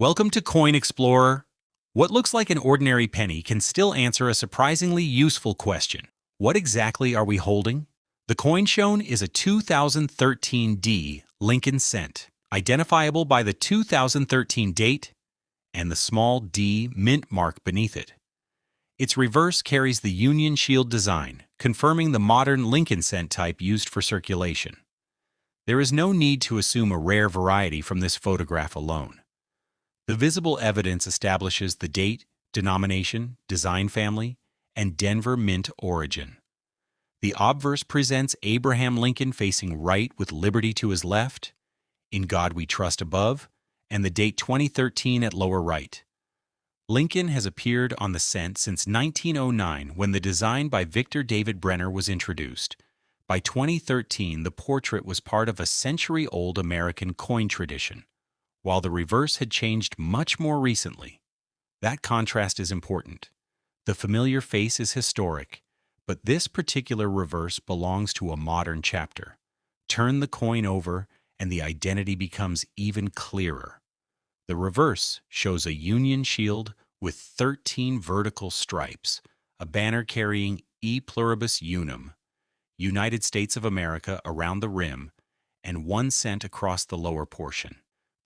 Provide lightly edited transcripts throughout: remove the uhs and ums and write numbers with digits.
Welcome to Coin Explorer. What looks like an ordinary penny can still answer a surprisingly useful question. What exactly are we holding? The coin shown is a 2013 D Lincoln cent, identifiable by the 2013 date and the small D mint mark beneath it. Its reverse carries the Union Shield design, confirming the modern Lincoln cent type used for circulation. There is no need to assume a rare variety from this photograph alone. The visible evidence establishes the date, denomination, design family, and Denver Mint origin. The obverse presents Abraham Lincoln facing right with liberty to his left, In God We Trust above, and the date 2013 at lower right. Lincoln has appeared on the cent since 1909 when the design by Victor David Brenner was introduced. By 2013, the portrait was part of a century-old American coin tradition, while the reverse had changed much more recently. That contrast is important. The familiar face is historic, but this particular reverse belongs to a modern chapter. Turn the coin over, and the identity becomes even clearer. The reverse shows a Union Shield with 13 vertical stripes, a banner carrying E Pluribus Unum, United States of America around the rim, and 1 cent across the lower portion.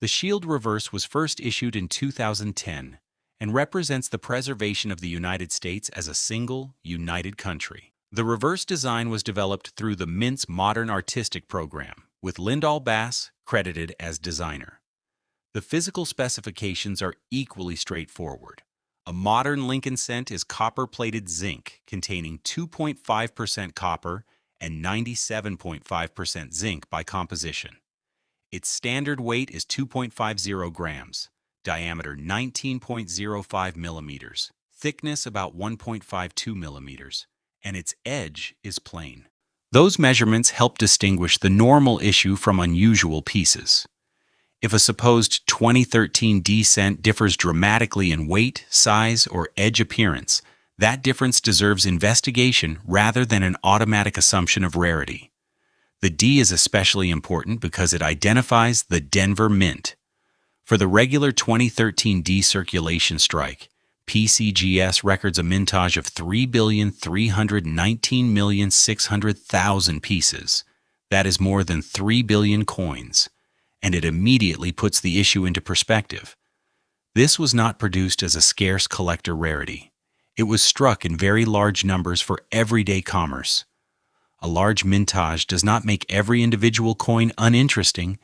The shield reverse was first issued in 2010 and represents the preservation of the United States as a single, united country. The reverse design was developed through the Mint's Modern Artistic Program, with Lindahl Bass credited as designer. The physical specifications are equally straightforward. A modern Lincoln cent is copper-plated zinc containing 2.5% copper and 97.5% zinc by composition. Its standard weight is 2.50 grams, diameter 19.05 millimeters, thickness about 1.52 millimeters, and its edge is plain. Those measurements help distinguish the normal issue from unusual pieces. If a supposed 2013 D cent differs dramatically in weight, size, or edge appearance, that difference deserves investigation rather than an automatic assumption of rarity. The D is especially important because it identifies the Denver Mint. For the regular 2013 D circulation strike, PCGS records a mintage of 3,319,600,000 pieces. That is more than 3 billion coins, and it immediately puts the issue into perspective. This was not produced as a scarce collector rarity. It was struck in very large numbers for everyday commerce. A large mintage does not make every individual coin uninteresting,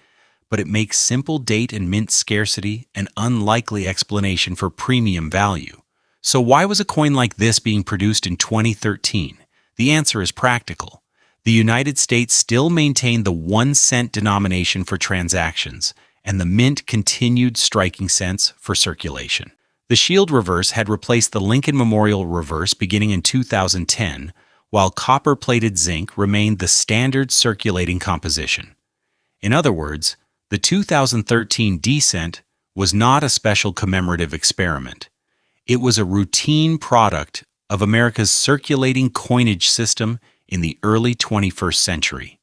but it makes simple date and mint scarcity an unlikely explanation for premium value. So why was a coin like this being produced in 2013? The answer is practical. The United States still maintained the 1 cent denomination for transactions, and the Mint continued striking cents for circulation. The shield reverse had replaced the Lincoln Memorial reverse beginning in 2010, while copper-plated zinc remained the standard circulating composition. In other words, the 2013 D cent was not a special commemorative experiment. It was a routine product of America's circulating coinage system in the early 21st century.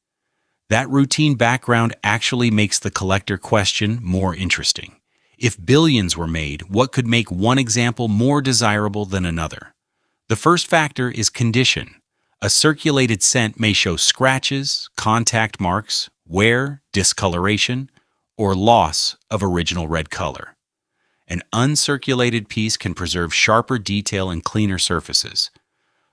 That routine background actually makes the collector question more interesting. If billions were made, what could make one example more desirable than another? The first factor is condition. A circulated cent may show scratches, contact marks, wear, discoloration, or loss of original red color. An uncirculated piece can preserve sharper detail and cleaner surfaces.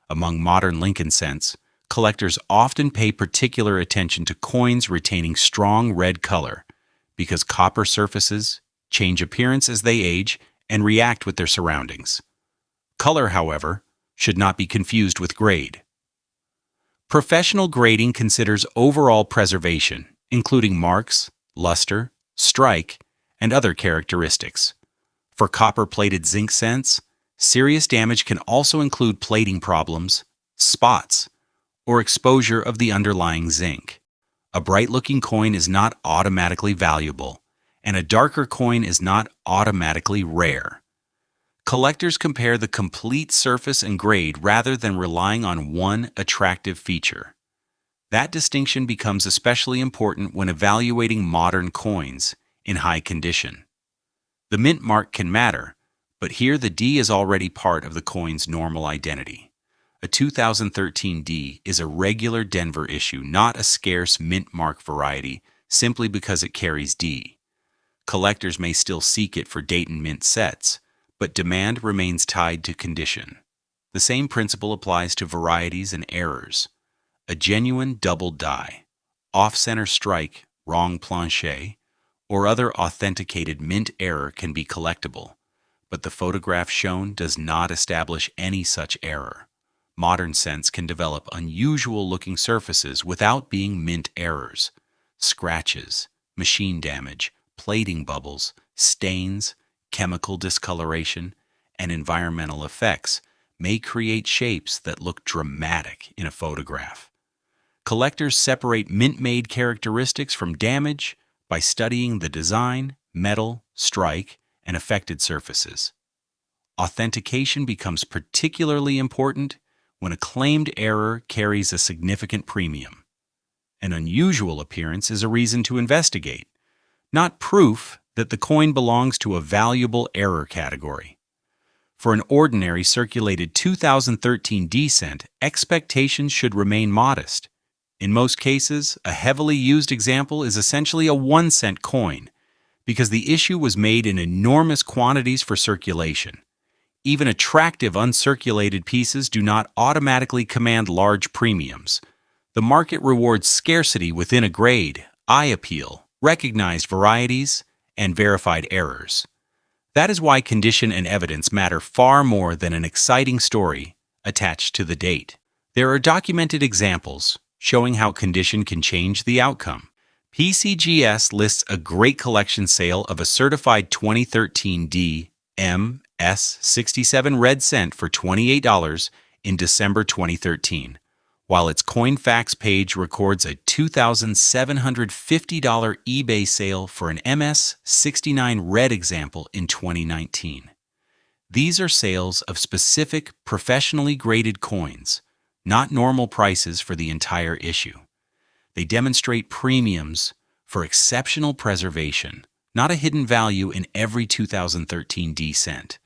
Among modern Lincoln cents, collectors often pay particular attention to coins retaining strong red color because copper surfaces change appearance as they age and react with their surroundings. Color, however, should not be confused with grade. Professional grading considers overall preservation, including marks, luster, strike, and other characteristics. For copper-plated zinc cents, serious damage can also include plating problems, spots, or exposure of the underlying zinc. A bright-looking coin is not automatically valuable, and a darker coin is not automatically rare. Collectors compare the complete surface and grade rather than relying on one attractive feature. That distinction becomes especially important when evaluating modern coins in high condition. The mint mark can matter, but here the D is already part of the coin's normal identity. A 2013 D is a regular Denver issue, not a scarce mint mark variety, simply because it carries D. Collectors may still seek it for date and mint sets, but demand remains tied to condition. The same principle applies to varieties and errors. A genuine double die, off-center strike, wrong planche, or other authenticated mint error can be collectible, but the photograph shown does not establish any such error. Modern scents can develop unusual-looking surfaces without being mint errors. Scratches, machine damage, plating bubbles, stains, chemical discoloration, and environmental effects may create shapes that look dramatic in a photograph. Collectors separate mint-made characteristics from damage by studying the design, metal, strike, and affected surfaces. Authentication becomes particularly important when a claimed error carries a significant premium. An unusual appearance is a reason to investigate, not proof that the coin belongs to a valuable error category. For an ordinary circulated 2013 D cent, expectations should remain modest. In most cases, a heavily used example is essentially a 1-cent coin, because the issue was made in enormous quantities for circulation. Even attractive uncirculated pieces do not automatically command large premiums. The market rewards scarcity within a grade, eye appeal, recognized varieties, and verified errors. That is why condition and evidence matter far more than an exciting story attached to the date. There are documented examples showing how condition can change the outcome. PCGS lists a great collection sale of a certified 2013 D MS67 red cent for $28 in December 2013, while its Coinfax page records a $2,750 eBay sale for an MS69 red example in 2019. These are sales of specific, professionally graded coins, not normal prices for the entire issue. They demonstrate premiums for exceptional preservation, not a hidden value in every 2013 D cent.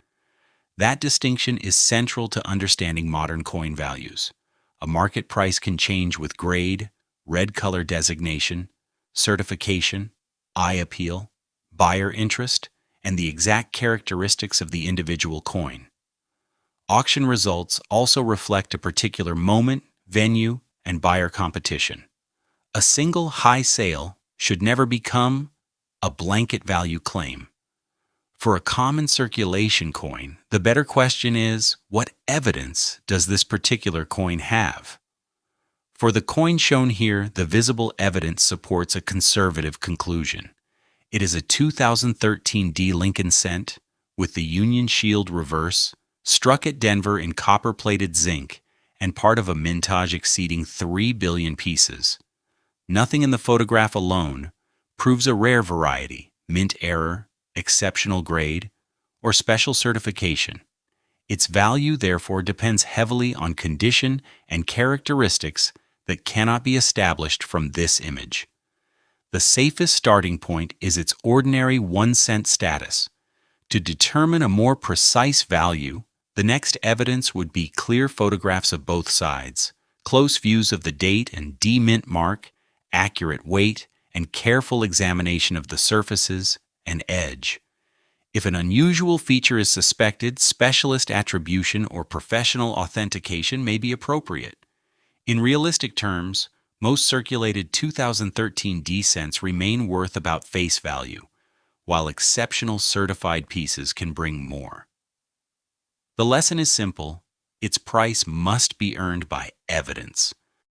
That distinction is central to understanding modern coin values. A market price can change with grade, red color designation, certification, eye appeal, buyer interest, and the exact characteristics of the individual coin. Auction results also reflect a particular moment, venue, and buyer competition. A single high sale should never become a blanket value claim. For a common circulation coin, the better question is, what evidence does this particular coin have? For the coin shown here, the visible evidence supports a conservative conclusion. It is a 2013 D Lincoln cent with the Union Shield reverse, struck at Denver in copper-plated zinc, and part of a mintage exceeding 3 billion pieces. Nothing in the photograph alone proves a rare variety, mint error, exceptional grade, or special certification. Its value, therefore, depends heavily on condition and characteristics that cannot be established from this image. The safest starting point is its ordinary 1-cent status. To determine a more precise value, the next evidence would be clear photographs of both sides, close views of the date and D mint mark, accurate weight, and careful examination of the surfaces and edge. If an unusual feature is suspected, specialist attribution or professional authentication may be appropriate. In realistic terms, most circulated 2013 D cents remain worth about face value, while exceptional certified pieces can bring more. The lesson is simple: its price must be earned by evidence.